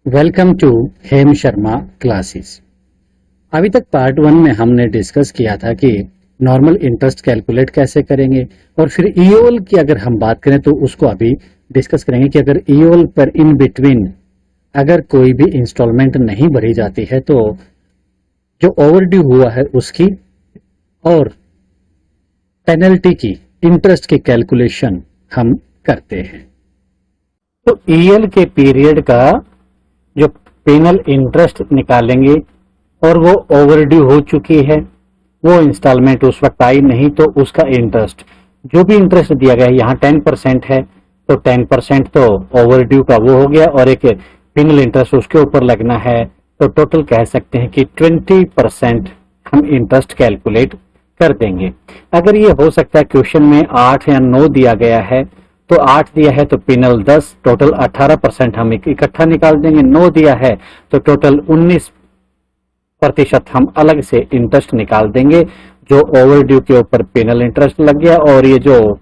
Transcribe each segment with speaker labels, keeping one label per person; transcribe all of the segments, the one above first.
Speaker 1: Welcome to Hem Sharma classes. अभी तक part one में हमने डिस्कस किया था कि नॉर्मल इंटरेस्ट कैलकुलेट कैसे करेंगे और फिर ईओएल की अगर हम बात करें तो उसको अभी डिस्कस करेंगे कि अगर ईओएल पर इन बिटवीन अगर कोई भी इंस्टॉलमेंट नहीं भरी जाती है तो जो ओवरड्यू हुआ है उसकी और पेनल्टी की इंटरेस्ट की कैलकुलेशन हम करते हैं। तो ईएल के पीरियड का जो पेनल इंटरेस्ट निकालेंगे और वो ओवरड्यू हो चुकी है, वो इंस्टॉलमेंट उस वक्त आई नहीं, तो उसका इंटरेस्ट जो भी इंटरेस्ट दिया गया है, यहाँ 10% है तो 10% तो ओवरड्यू का वो हो गया और एक पेनल इंटरेस्ट उसके ऊपर लगना है, तो टोटल कह सकते हैं कि 20% हम इंटरेस्ट कैलकुलेट कर देंगे। अगर ये हो सकता है क्वेश्चन में 8 या 9 दिया गया है तो 8 दिया है तो पेनल 10, टोटल 18% हम इकट्ठा निकाल देंगे। 9 दिया है तो टोटल 19% हम अलग से इंटरेस्ट निकाल देंगे जो ओवरड्यू के ऊपर पेनल इंटरेस्ट लग गया, और ये जो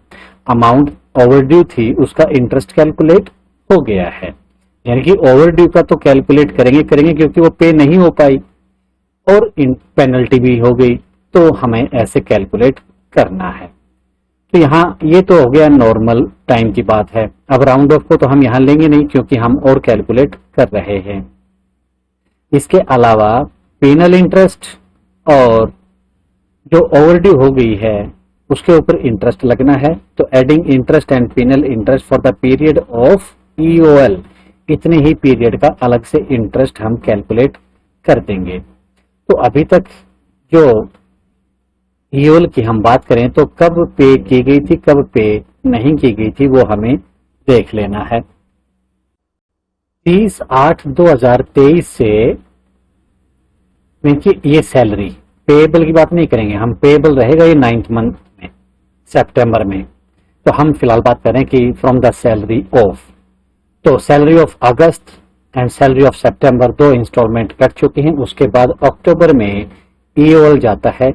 Speaker 1: अमाउंट ओवरड्यू थी उसका इंटरेस्ट कैलकुलेट हो गया है। यानी कि ओवरड्यू का तो कैलकुलेट करेंगे क्योंकि वो पे नहीं हो पाई और पेनल्टी भी हो गई, तो हमें ऐसे कैलकुलेट करना है। तो यहाँ ये तो हो गया नॉर्मल टाइम की बात है। अब राउंड ऑफ को तो हम यहाँ लेंगे नहीं क्योंकि हम और कैलकुलेट कर रहे हैं। इसके अलावा पेनल इंटरेस्ट और जो ओवरड्यू हो गई है उसके ऊपर इंटरेस्ट लगना है, तो adding interest and penal interest for the period of EOL, इतने ही पीरियड का अलग से इंटरेस्ट हम कैलकुलेट कर देंगे। तो अभी तक जो ईओएल की हम बात करें तो कब पे की गई थी कब पे नहीं की गई थी वो हमें देख लेना है। 30/8/2023 से ये सैलरी पेएबल की बात नहीं करेंगे हम, पेएबल रहेगा ये 9th मंथ में सितंबर में, तो हम फिलहाल बात करें कि फ्रॉम द सैलरी ऑफ, तो salary of August and salary of September 2 instalment cut चुकी हैं। उसके बाद अक्टूबर में ईओएल जाता है,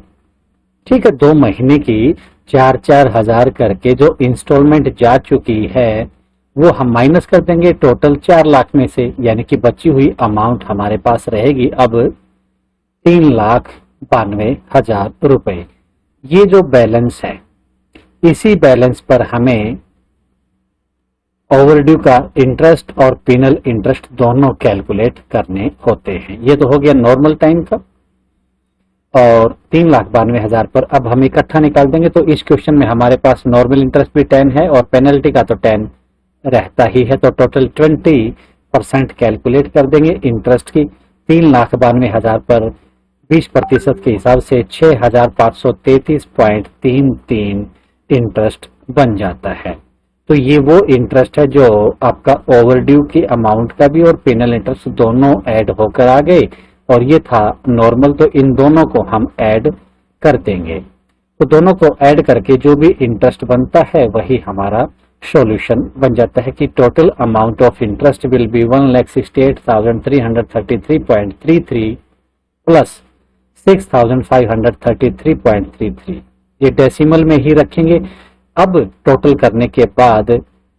Speaker 1: ठीक है, 2 महीने की 4-4 हजार करके जो इंस्टॉलमेंट जा चुकी है वो हम माइनस कर देंगे टोटल 4 लाख में से, यानी कि बची हुई अमाउंट हमारे पास रहेगी अब 3,92,000 रुपए। ये जो बैलेंस है इसी बैलेंस पर हमें ओवरड्यू का इंटरेस्ट और पेनल इंटरेस्ट दोनों कैलकुलेट करने होते हैं। ये तो हो गया नॉर्मल टाइम का, और 3,92,000 पर अब हम इकट्ठा निकाल देंगे। तो इस क्वेश्चन में हमारे पास नॉर्मल इंटरेस्ट भी 10 है और पेनल्टी का तो 10 रहता ही है, तो टोटल 20% कैलकुलेट कर देंगे इंटरेस्ट की। 3,92,000 पर 20% के हिसाब से 6,533.33 इंटरेस्ट बन जाता है। तो ये वो इंटरेस्ट है जो आपका ओवरड्यू की अमाउंट का भी और पेनल इंटरेस्ट दोनों ऐड होकर आ गए, और ये था नॉर्मल, तो इन दोनों को हम ऐड कर देंगे। तो दोनों को ऐड करके जो भी इंटरेस्ट बनता है वही हमारा सॉल्यूशन बन जाता है कि total amount of interest will be 1,68,333.33 plus 6,533.33। ये डेसिमल में ही रखेंगे। अब टोटल करने के बाद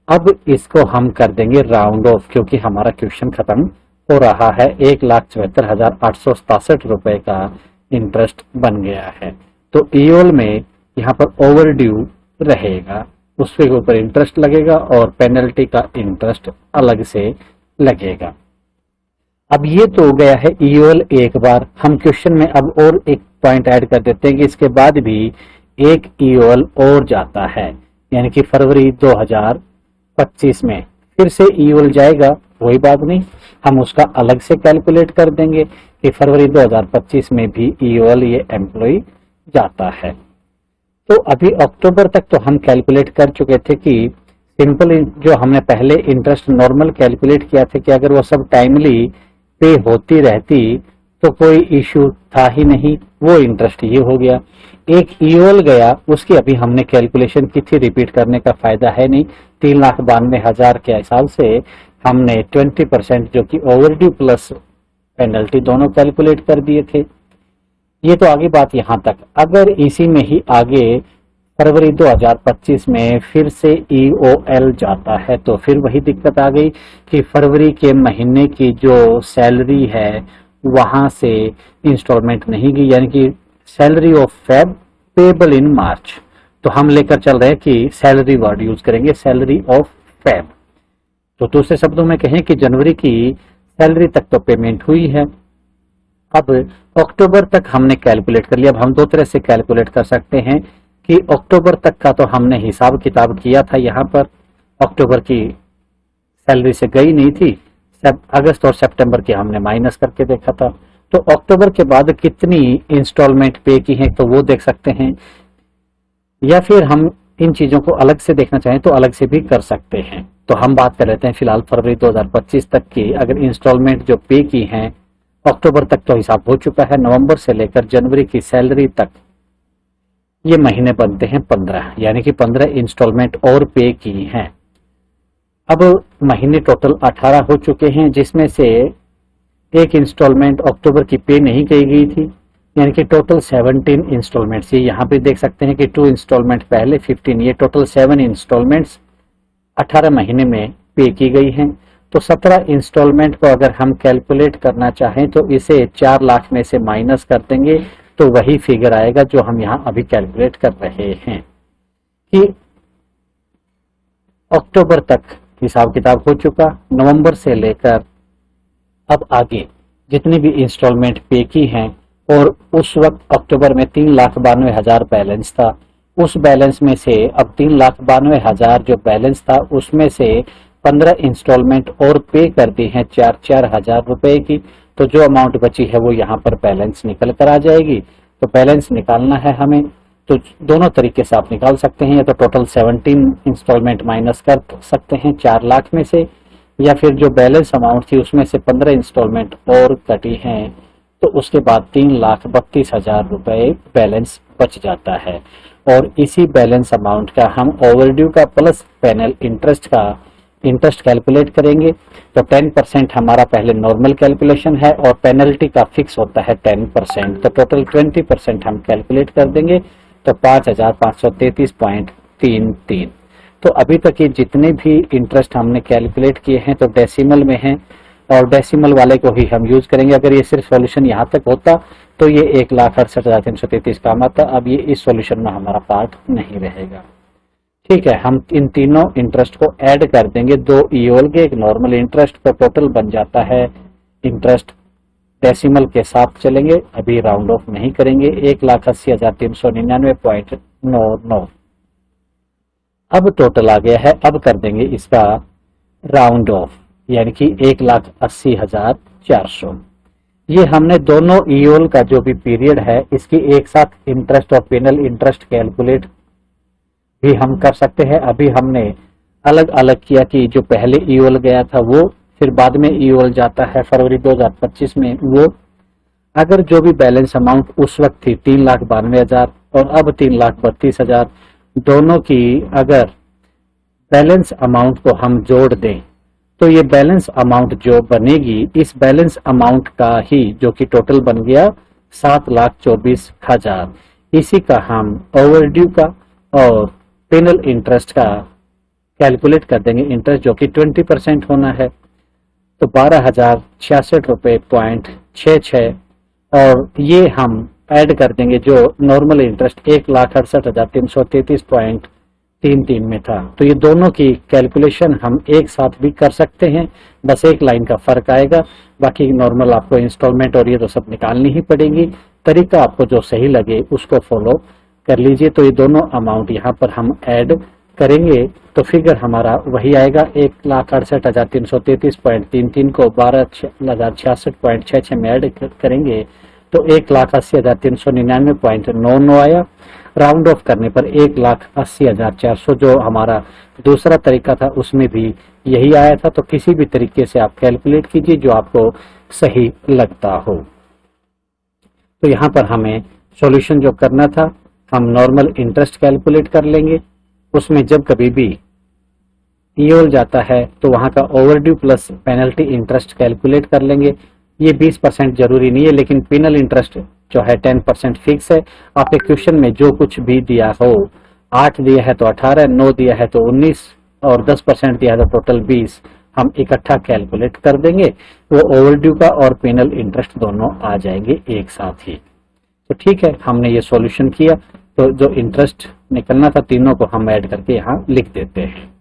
Speaker 1: अब इसको हम कर देंगे राउंड ऑफ, क्योंकि हमारा क्वेश्चन खत्म हो रहा है। 1,74,867 रुपए का इंटरेस्ट बन गया है। तो ईओएल में यहाँ पर ओवरड्यू रहेगा, उसके ऊपर इंटरेस्ट लगेगा और पेनल्टी का इंटरेस्ट अलग से लगेगा। अब ये तो हो गया है ईओएल एक बार। हम क्वेश्चन में अब और एक पॉइंट ऐड कर देते हैं कि इसके बाद भी एक ईओएल और जाता है, यानी कि फरवरी 2025 में फिर से ईओएल जाएगा। वही बात नहीं, हम उसका अलग से कैलकुलेट कर देंगे कि फरवरी 2025 में भी ईओएल ये एम्प्लॉय जाता है। तो अभी अक्टूबर तक तो हम कैलकुलेट कर चुके थे कि सिंपल जो हमने पहले इंटरेस्ट नॉर्मल कैलकुलेट किया था कि अगर वो सब टाइमली पे होती रहती तो कोई इश्यू था ही नहीं, वो इंटरेस्ट ये हो गया। एक ईओएल गया, उसकी अभी हमने कैलकुलेशन की थी, रिपीट करने का फायदा है नहीं। 3,92,000 के हिसाब से हमने 20% जो कि ओवरड्यू प्लस पेनल्टी दोनों कैलकुलेट कर दिए थे। ये तो आगे बात यहाँ तक। अगर इसी में ही आगे फरवरी 2025 में फिर से ईओएल जाता है तो फिर वही दिक्कत आ गई कि फरवरी के महीने की जो सैलरी है वहां से इंस्टॉलमेंट नहीं गई, यानी कि salary of Feb payable in March. तो हम लेकर चल रहे हैं कि सैलरी वर्ड यूज करेंगे, सैलरी ऑफ फेब। तो दूसरे शब्दों में कहें कि जनवरी की सैलरी तक तो पेमेंट हुई है। अब अक्टूबर तक हमने कैलकुलेट कर लिया। अब हम दो तरह से कैलकुलेट कर सकते हैं कि अक्टूबर तक का तो हमने हिसाब किताब किया था, यहाँ पर अक्टूबर की सैलरी से गई नहीं थी, अगस्त और सितंबर की हमने माइनस करके देखा था। तो अक्टूबर के बाद कितनी इंस्टॉलमेंट पे की है तो वो देख सकते हैं, या फिर हम इन चीजों को अलग से देखना चाहें तो अलग से भी कर सकते हैं। तो हम बात कर लेते हैं फिलहाल फरवरी 2025 तक की। अगर इंस्टॉलमेंट जो पे की हैं अक्टूबर तक तो हिसाब हो चुका है, नवंबर से लेकर जनवरी की सैलरी तक ये महीने बनते हैं 15, यानी कि 15 इंस्टॉलमेंट और पे की हैं। अब महीने टोटल 18 हो चुके हैं, जिसमें से एक इंस्टॉलमेंट अक्टूबर की पे नहीं की गई थी, यानी कि टोटल 17 इंस्टॉलमेंट्स। ये यहाँ पे देख सकते हैं कि 2 इंस्टॉलमेंट पहले 15, ये टोटल 7 इंस्टॉलमेंट्स 18 महीने में पे की गई हैं। तो 17 इंस्टॉलमेंट को अगर हम कैलकुलेट करना चाहें तो इसे 4 लाख में से माइनस कर देंगे तो वही फिगर आएगा जो हम यहाँ अभी कैलकुलेट कर रहे हैं कि अक्टूबर तक हिसाब किताब हो चुका, नवंबर से लेकर अब आगे जितनी भी इंस्टॉलमेंट पे की हैं, और उस वक्त अक्टूबर में 3,92,000 बैलेंस था, उस बैलेंस में से अब 3,92,000 जो बैलेंस था उसमें से 15 इंस्टॉलमेंट और पे कर दी हैं 4,000 रुपए की। तो जो अमाउंट बची है वो यहाँ पर बैलेंस निकल कर आ जाएगी। तो बैलेंस निकालना है हमें, तो दोनों तरीके से आप निकाल सकते हैं, या तो टोटल 17 इंस्टॉलमेंट माइनस कर सकते हैं 4 लाख में से, या फिर जो बैलेंस अमाउंट थी उसमें से 15 इंस्टॉलमेंट और कटी हैं तो उसके बाद 3,32,000 रुपए बैलेंस बच जाता है। और इसी बैलेंस अमाउंट का हम ओवरड्यू का प्लस पेनल इंटरेस्ट का इंटरेस्ट कैलकुलेट करेंगे। तो 10% हमारा पहले नॉर्मल कैलकुलेशन है और पेनल्टी का फिक्स होता है 10%, तो टोटल 20% हम कैलकुलेट कर देंगे तो 5,533.33। तो अभी तक ये जितने भी इंटरेस्ट हमने कैलकुलेट किए हैं तो डेसिमल में हैं और डेसिमल वाले को ही हम यूज करेंगे। अगर ये सिर्फ सॉल्यूशन यहाँ तक होता तो ये 1,68,333 काम आता। अब ये इस सॉल्यूशन में हमारा पार्ट नहीं रहेगा। ठीक है, हम इन तीनों इंटरेस्ट को ऐड कर देंगे, 2 ईओल के एक नॉर्मल इंटरेस्ट, तो टोटल बन जाता है इंटरेस्ट डेसिमल के साथ चलेंगे, अभी राउंड ऑफ नहीं करेंगे, 1,80,399.99। अब टोटल आ गया है, अब कर देंगे इसका राउंड ऑफ, यानी कि 1,80,400। ये हमने दोनों ईओल का जो भी पीरियड है इसकी एक साथ इंटरेस्ट और पेनल इंटरेस्ट कैलकुलेट भी हम कर सकते हैं। अभी हमने अलग अलग किया कि जो पहले ईओल गया था वो, फिर बाद में ईओल जाता है फरवरी 2025 में वो। अगर जो भी बैलेंस अमाउंट उस वक्त थी 3,92,000 और अब 3,32,000, दोनों की अगर बैलेंस अमाउंट को हम जोड़ दें तो ये बैलेंस अमाउंट जो बनेगी, इस बैलेंस अमाउंट का ही जो कि टोटल बन गया 7,24,000, इसी का हम ओवरड्यू का और पेनल इंटरेस्ट का कैलकुलेट कर देंगे, इंटरेस्ट जो कि 20% होना है, तो 12,066 रुपये पॉइंट 66, और ये हम ऐड कर देंगे जो नॉर्मल इंटरेस्ट 1,68,333.33 में था। तो ये दोनों की कैलकुलेशन हम एक साथ भी कर सकते हैं, बस एक लाइन का फर्क आएगा, बाकी नॉर्मल आपको इंस्टॉलमेंट और ये तो सब निकालनी ही पड़ेगी। तरीका आपको जो सही लगे उसको फॉलो कर लीजिए। तो ये दोनों अमाउंट यहाँ पर हम ऐड करेंगे तो फिगर हमारा वही आएगा, 1,68,333.33 को 12,066.66 में ऐड करेंगे तो 1,80,399.99 आया। राउंड ऑफ करने पर 1,80,400 जो हमारा दूसरा तरीका था उसमें भी यही आया था। तो किसी भी तरीके से आप कैलकुलेट कीजिए जो आपको सही लगता हो। तो यहाँ पर हमें सॉल्यूशन जो करना था, हम नॉर्मल इंटरेस्ट कैलकुलेट कर लेंगे, उसमें जब कभी भी ईओल जाता है तो वहां का overdue plus penalty interest calculate कर लेंगे। ये 20% जरूरी नहीं है, लेकिन पेनल इंटरेस्ट जो है 10% फिक्स है। आपके क्वेश्चन में जो कुछ भी दिया हो 8 दिया है तो 18, 9 दिया है तो 19 और 10% दिया है तो टोटल 20 हम इकट्ठा कैलकुलेट कर देंगे। वो ओवरड्यू का और पेनल इंटरेस्ट दोनों आ जाएंगे एक साथ ही। तो ठीक है, हमने ये सॉल्यूशन किया, तो जो इंटरेस्ट निकलना था तीनों को हम ऐड करके यहाँ लिख देते हैं।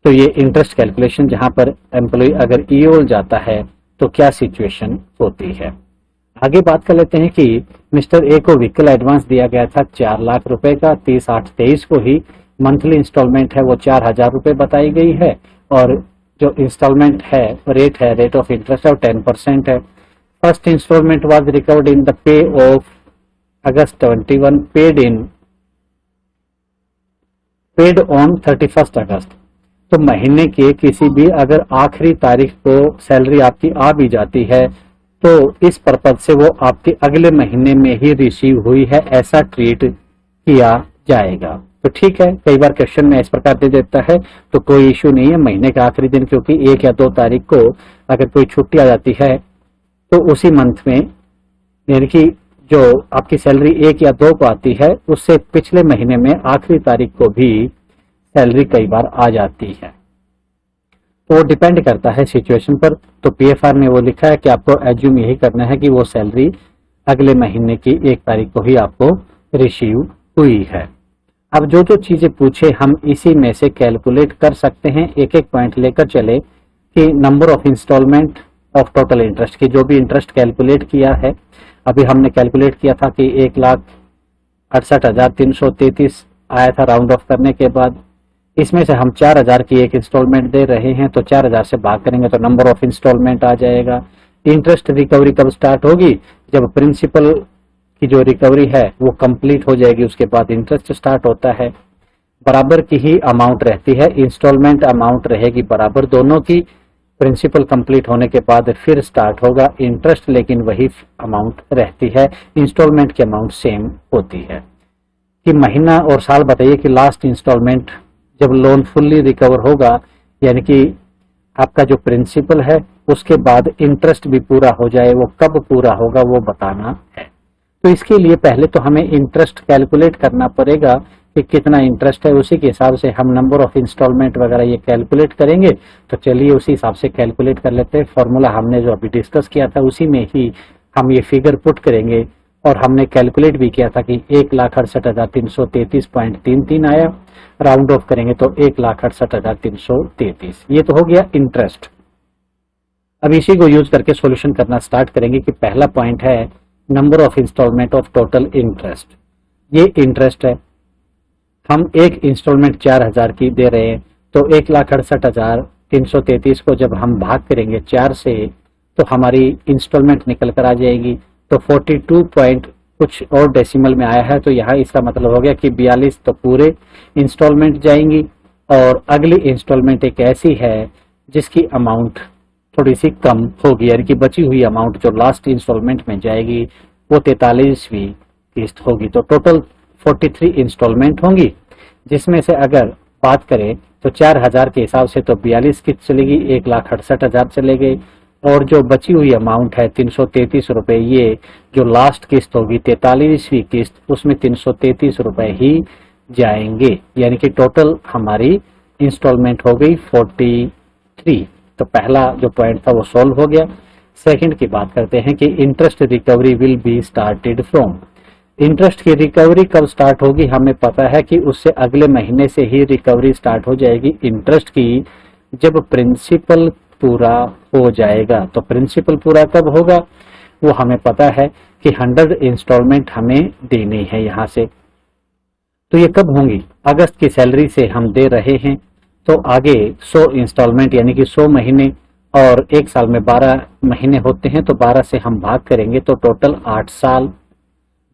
Speaker 1: तो ये इंटरेस्ट कैलकुलेशन जहां पर एम्प्लॉय अगर ईओल जाता है तो क्या सिचुएशन होती है। आगे बात कर लेते हैं कि मिस्टर ए को व्हीकल एडवांस दिया गया था 4 लाख रुपए का, 30/8/23 को ही मंथली इंस्टॉलमेंट है वो 4,000 रुपए बताई गई है, और जो इंस्टॉलमेंट है रेट ऑफ इंटरेस्ट है 10% है। First instalment was recovered in the pay of August 21, paid on 31 August. तो महीने के किसी भी अगर आखिरी तारीख को सैलरी आपकी आ भी जाती है तो इस पर्पज से वो आपके अगले महीने में ही रिसीव हुई है ऐसा ट्रीट किया जाएगा। तो ठीक है, कई बार क्वेश्चन में इस प्रकार दे देता है तो कोई इश्यू नहीं है महीने के आखिरी दिन, क्योंकि 1 या 2 तारीख को अगर कोई छुट्टी आ जाती है तो उसी मंथ में, यानी कि जो आपकी सैलरी 1 या 2 को आती है उससे पिछले महीने में आखिरी तारीख को भी सैलरी कई बार आ जाती है। तो वो डिपेंड करता है सिचुएशन पर। तो पीएफआर में वो लिखा है कि आपको एज्यूम यही करना है कि वो सैलरी अगले महीने की 1 तारीख को ही आपको रिसीव हुई है। अब जो जो चीजें पूछे हम इसी में से कैलकुलेट कर सकते हैं, एक एक पॉइंट लेकर चले कि number of instalment of total interest की जो भी इंटरेस्ट कैलकुलेट किया है, अभी हमने कैलकुलेट किया था कि 1,68,333 आया था राउंड ऑफ करने के बाद। इसमें से हम 4,000 की एक इंस्टॉलमेंट दे रहे हैं तो 4,000 से भाग करेंगे तो नंबर ऑफ इंस्टॉलमेंट आ जाएगा। इंटरेस्ट रिकवरी कब स्टार्ट होगी, जब प्रिंसिपल की जो रिकवरी है वो कंप्लीट हो जाएगी, उसके बाद इंटरेस्ट स्टार्ट होता है। बराबर की ही अमाउंट रहती है, इंस्टॉलमेंट अमाउंट रहेगी बराबर दोनों की। प्रिंसिपल कंप्लीट होने के बाद फिर स्टार्ट होगा इंटरेस्ट, लेकिन वही अमाउंट रहती है, इंस्टॉलमेंट की अमाउंट सेम होती है। कि महीना और साल बताइए कि लास्ट इंस्टॉलमेंट जब लोन फुल्ली रिकवर होगा, यानी कि आपका जो प्रिंसिपल है उसके बाद इंटरेस्ट भी पूरा हो जाए, वो कब पूरा होगा वो बताना है। तो इसके लिए पहले तो हमें इंटरेस्ट कैलकुलेट करना पड़ेगा कि कितना इंटरेस्ट है, उसी के हिसाब से हम नंबर ऑफ इंस्टॉलमेंट वगैरह ये कैलकुलेट करेंगे। तो चलिए उसी हिसाब से कैलकुलेट कर लेते हैं। फॉर्मूला हमने जो अभी डिस्कस किया था उसी में ही हम ये फिगर पुट करेंगे, और हमने कैलकुलेट भी किया था कि 1,68,333.33 आया, राउंड ऑफ करेंगे तो 1,68,333। ये तो हो गया इंटरेस्ट। अब इसी को यूज करके सॉल्यूशन करना स्टार्ट करेंगे कि पहला पॉइंट है number of instalment of total interest. ये इंटरेस्ट है, हम एक इंस्टॉलमेंट 4,000 की दे रहे हैं तो 1,68,333 को जब हम भाग करेंगे 4 से तो हमारी इंस्टॉलमेंट निकल कर आ जाएगी। तो 42 पॉइंट कुछ और डेसिमल में आया है, तो यहाँ इसका मतलब हो गया कि 42 तो पूरे इंस्टॉलमेंट जाएंगी, और अगली इंस्टॉलमेंट एक ऐसी है जिसकी अमाउंट थोड़ी सी कम होगी, यानी कि बची हुई अमाउंट जो लास्ट इंस्टॉलमेंट में जाएगी वो 43वीं किस्त होगी। तो टोटल 43 इंस्टॉलमेंट होंगी, जिसमें से अगर बात करें तो 4,000 के हिसाब से तो 42 किस्त चलेगी, 1,68,000 चले गए, और जो बची हुई अमाउंट है 333 रुपए, ये जो लास्ट किस्त होगी 43वीं किस्त, उसमें 333 रुपए ही जाएंगे, यानी कि टोटल हमारी इंस्टॉलमेंट हो गई 43। तो पहला जो पॉइंट था वो सॉल्व हो गया। सेकंड की बात करते हैं कि interest recovery will be started from. Interest की रिकवरी कब स्टार्ट होगी, हमें पता है कि उससे अगले महीने से ही रिकवरी स्टार्ट हो जाएगी इंटरेस्ट की, जब प्रिंसिपल पूरा हो जाएगा। तो प्रिंसिपल पूरा कब होगा वो हमें पता है कि 100 इंस्टॉलमेंट हमें देनी है यहाँ से। तो ये कब होंगी, अगस्त की सैलरी से हम दे रहे हैं तो आगे 100 इंस्टॉलमेंट यानी कि 100 महीने, और एक साल में 12 महीने होते हैं तो 12 से हम भाग करेंगे तो टोटल 8 साल।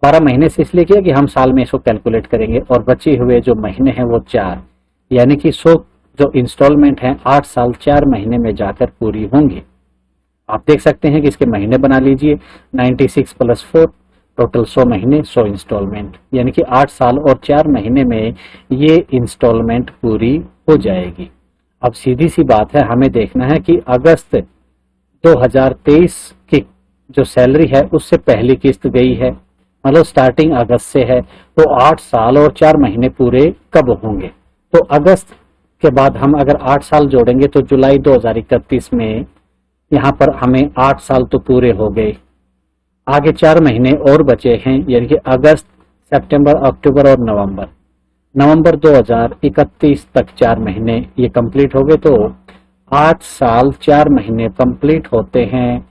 Speaker 1: 12 महीने से इसलिए किया कि हम साल में इसको कैलकुलेट करेंगे, और बचे हुए जो महीने हैं वो 4, यानी कि 100 जो इंस्टॉलमेंट हैं 8 साल 4 महीने में जाकर पूरी होंगी। आप देख सकते हैं कि इसके महीने बना लीजिए, 96 + 4 टोटल 100 महीने 100 इंस्टॉलमेंट, यानी कि 8 साल और 4 महीने में ये इंस्टॉलमेंट पूरी हो जाएगी। अब सीधी सी बात है, हमें देखना है कि अगस्त 2023 की जो सैलरी है उससे पहली किस्त गई है, मतलब स्टार्टिंग अगस्त से है, तो 8 साल और 4 महीने पूरे कब होंगे? तो अगस्त के बाद हम अगर 8 साल जोड़ेंगे तो जुलाई 2031 में यहाँ पर हमें 8 साल तो पूरे हो गए। आगे 4 महीने और बचे हैं, यानी कि अगस्त, सितंबर, अक्टूबर और नवंबर। नवंबर 2031 तक 4 महीने ये कंप्लीट हो गए, तो 8 साल 4 महीने कंप्लीट होते हैं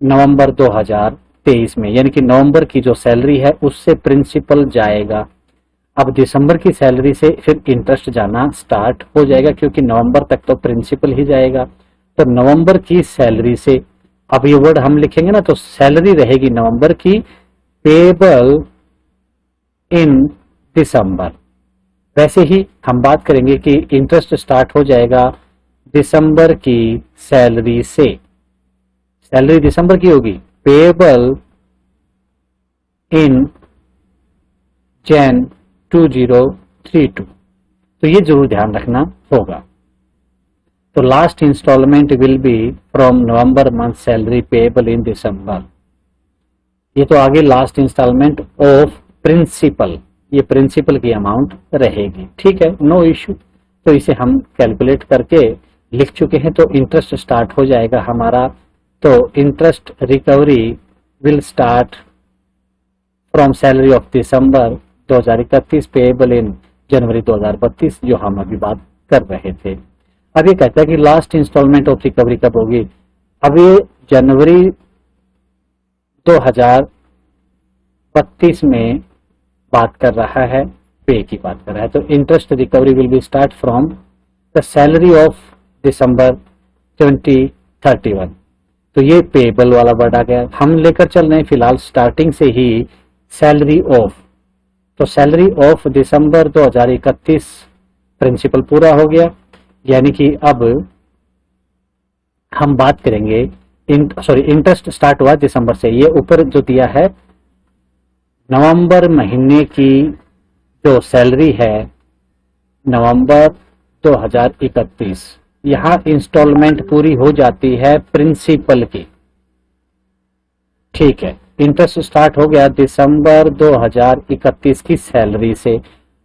Speaker 1: नवंबर 2023 में, यानी कि नवंबर की जो सैलरी है उससे प्रिंसिपल जाएगा। अब दिसंबर की सैलरी से फिर इंटरेस्ट जाना स्टार्ट हो जाएगा, क्योंकि नवंबर तक तो प्रिंसिपल ही जाएगा। तो नवंबर की सैलरी से, अब ये वर्ड हम लिखेंगे ना, तो सैलरी रहेगी नवंबर की, पेबल इन दिसंबर। वैसे ही हम बात करेंगे कि इंटरेस्ट स्टार्ट हो जाएगा दिसंबर की सैलरी से। सैलरी दिसंबर की होगी, पेबल इन जैन 2032। तो ये जरूर ध्यान रखना होगा। तो last instalment will be from November month salary payable in December. ये तो आगे लास्ट इंस्टॉलमेंट ऑफ प्रिंसिपल, ये प्रिंसिपल की अमाउंट रहेगी। ठीक है, नो इश्यू। तो इसे हम कैलकुलेट करके लिख चुके हैं। तो इंटरेस्ट स्टार्ट हो जाएगा हमारा। तो interest recovery will start from salary of December 2031 payable in January 2032, जो हम अभी बात कर रहे थे। अब ये कहता है कि लास्ट इंस्टॉलमेंट ऑफ रिकवरी कब होगी? अब ये जनवरी 2032 में बात कर रहा है, पे की बात कर रहा है। तो interest recovery will be start from the salary of December 2031। तो ये पेएबल वाला वर्ड आ गया। हम लेकर चल रहे हैं फिलहाल स्टार्टिंग से ही सैलरी ऑफ। तो सैलरी ऑफ दिसंबर 2031 प्रिंसिपल पूरा हो गया, यानी कि अब हम बात करेंगे इंटरेस्ट स्टार्ट हुआ दिसंबर से। ये ऊपर जो दिया है नवंबर महीने की जो सैलरी है, नवंबर 2031, यहां इंस्टॉलमेंट पूरी हो जाती है प्रिंसिपल की। ठीक है, इंटरेस्ट स्टार्ट हो गया दिसंबर 2031 की सैलरी से।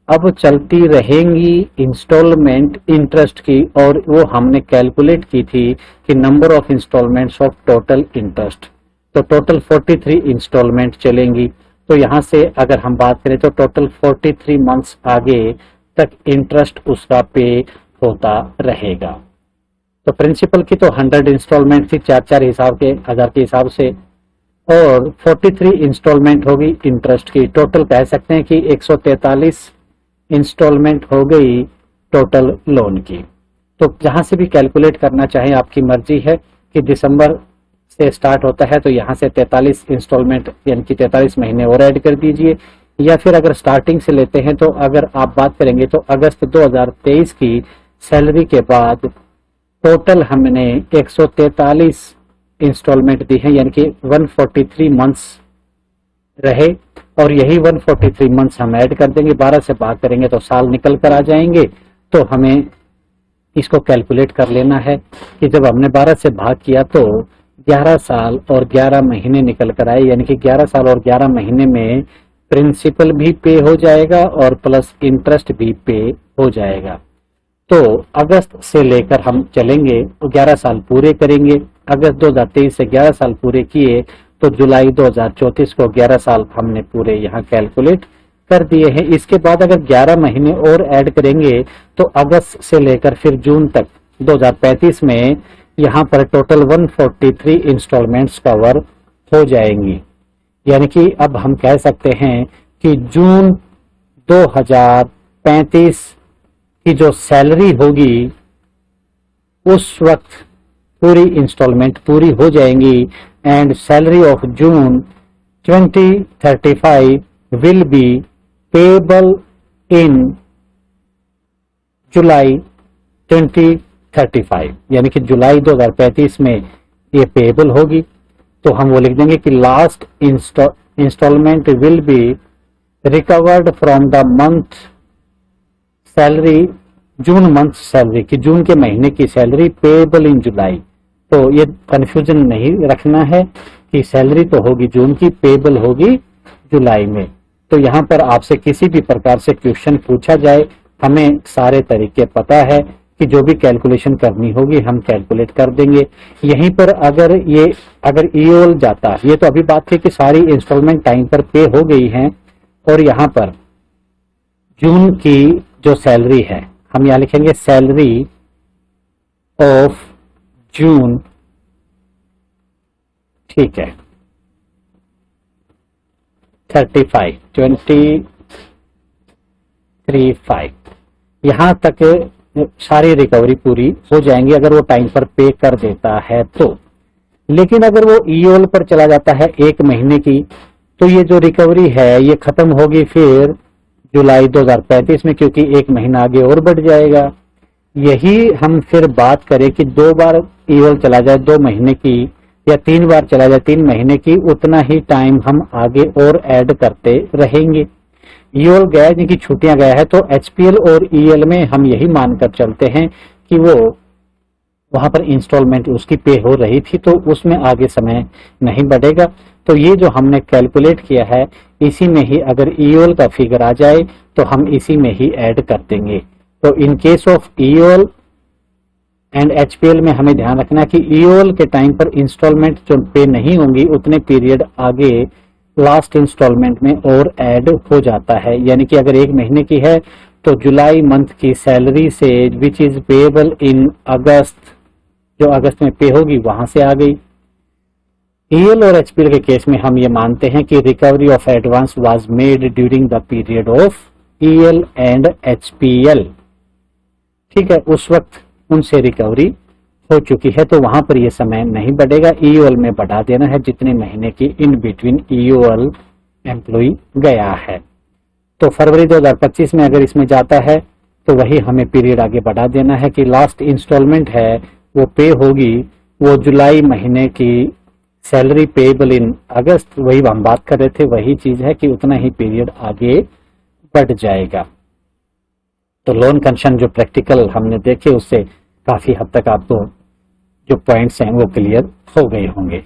Speaker 1: अब चलती रहेंगी इंस्टॉलमेंट इंटरेस्ट की, और वो हमने कैलकुलेट की थी कि number of instalments of total interest. तो टोटल 43 इंस्टॉलमेंट चलेंगी। तो यहां से अगर हम बात करें तो टोटल 43 मंथ्स आगे तक इंटरेस्ट उसका पे होता रहेगा। तो प्रिंसिपल की तो 100 इंस्टॉलमेंट थी, 4-4 हिसाब के, 1000 के हिसाब से, और 43 इंस्टॉलमेंट होगी इंटरेस्ट की। टोटल कह सकते हैं कि 143 इंस्टॉलमेंट हो गई टोटल लोन की। तो जहां से भी कैलकुलेट करना चाहें आपकी मर्जी है कि दिसंबर से स्टार्ट होता है तो यहां से 43 इंस्टॉलमेंट यानी कि 43 महीने और ऐड कर दीजिए, या फिर अगर स्टार्टिंग से लेते हैं तो अगर आप बात करेंगे तो अगस्त 2023 की सैलरी के बाद टोटल हमने 143 इंस्टॉलमेंट दी है, यानी कि 143 मंथ्स रहे, और यही 143 मंथ्स हम ऐड कर देंगे, 12 से भाग करेंगे तो साल निकल कर आ जाएंगे। तो हमें इसको कैलकुलेट कर लेना है कि जब हमने 12 से भाग किया तो 11 साल और 11 महीने निकल कर आए, यानी कि 11 साल और 11 महीने में प्रिंसिपल भी पे हो जाएगा और प्लस इंटरेस्ट भी पे हो जाएगा। तो अगस्त से लेकर हम चलेंगे तो 11 साल पूरे करेंगे। अगस्त 2023 से 11 साल पूरे किए तो जुलाई 2034 को 11 साल हमने पूरे यहाँ कैलकुलेट कर दिए हैं। इसके बाद अगर 11 महीने और ऐड करेंगे तो अगस्त से लेकर फिर जून तक 2035 में यहाँ पर टोटल 143 इंस्टॉलमेंट्स कवर हो जाएंगी। यानी कि अब हम कह सकते हैं कि जून 2035 की जो सैलरी होगी उस वक्त पूरी इंस्टॉलमेंट पूरी हो जाएंगी, and salary of June 2035 will be payable in July 2035, यानी कि जुलाई 2035 में ये पेएबल होगी। तो हम वो लिख देंगे कि last instalment will be recovered from the month salary, June month salary की, जून के महीने की सैलरी पेएबल इन जुलाई। तो ये कंफ्यूजन नहीं रखना है कि सैलरी तो होगी जून की, पेएबल होगी जुलाई में। तो यहाँ पर आपसे किसी भी प्रकार से क्वेश्चन पूछा जाए, हमें सारे तरीके पता है कि जो भी कैलकुलेशन करनी होगी हम कैलकुलेट कर देंगे। यहीं पर अगर ईओल जाता, ये तो अभी बात थी कि सारी इंस्टॉलमेंट टाइम पर पे हो गई हैं, और यहाँ पर जून की जो सैलरी है हम यहाँ लिखेंगे सैलरी ऑफ जून, ठीक है, 35 यहां तक सारी रिकवरी पूरी हो जाएंगी अगर वो टाइम पर पे कर देता है तो। लेकिन अगर वो ईओल पर चला जाता है 1 महीने की, तो ये जो रिकवरी है ये खत्म होगी फिर जुलाई 2035 में, क्योंकि 1 महीना आगे और बढ़ जाएगा। यही हम फिर बात करें कि 2 बार ईओल चला जाए 2 महीने की, या 3 बार चला जाए 3 महीने की, उतना ही टाइम हम आगे और ऐड करते रहेंगे। ईओल गया जिनकी छुट्टियां गया है, तो एचपीएल और ईएल में हम यही मानकर चलते हैं कि वो वहां पर इंस्टॉलमेंट उसकी पे हो रही थी, तो उसमें आगे समय नहीं बढ़ेगा। तो ये जो हमने कैलकुलेट किया है इसी में ही अगर ईओल का फिगर आ जाए तो हम इसी में ही ऐड कर देंगे। तो in case of EOL and HPL में हमें ध्यान रखना है कि ईओल के टाइम पर इंस्टॉलमेंट जो पे नहीं होंगी उतने पीरियड आगे लास्ट इंस्टॉलमेंट में और ऐड हो जाता है। यानी कि अगर 1 महीने की है तो जुलाई मंथ की सैलरी से विच इज पेएबल इन अगस्त, जो अगस्त में पे होगी वहां से आ गई। ईएल और एचपीएल के केस में हम ये मानते हैं कि recovery of advance was made during the period of EL and HPL, ठीक है, उस वक्त उनसे रिकवरी हो चुकी है, तो वहां पर यह समय नहीं बढ़ेगा। ईओएल में बढ़ा देना है जितने महीने की इन बिटवीन ईओएल एम्प्लॉय गया है। तो फरवरी 2025 में अगर इसमें जाता है तो वही हमें पीरियड आगे बढ़ा देना है कि लास्ट इंस्टॉलमेंट है वो पे होगी, वो जुलाई महीने की सैलरी पेएबल इन अगस्त, वही हम बात कर रहे थे, वही चीज है कि उतना ही पीरियड आगे बढ़ जाएगा। तो लोन कंडीशन जो प्रैक्टिकल हमने देखे उससे काफी हद तक आपको जो पॉइंट्स हैं वो क्लियर हो गए होंगे।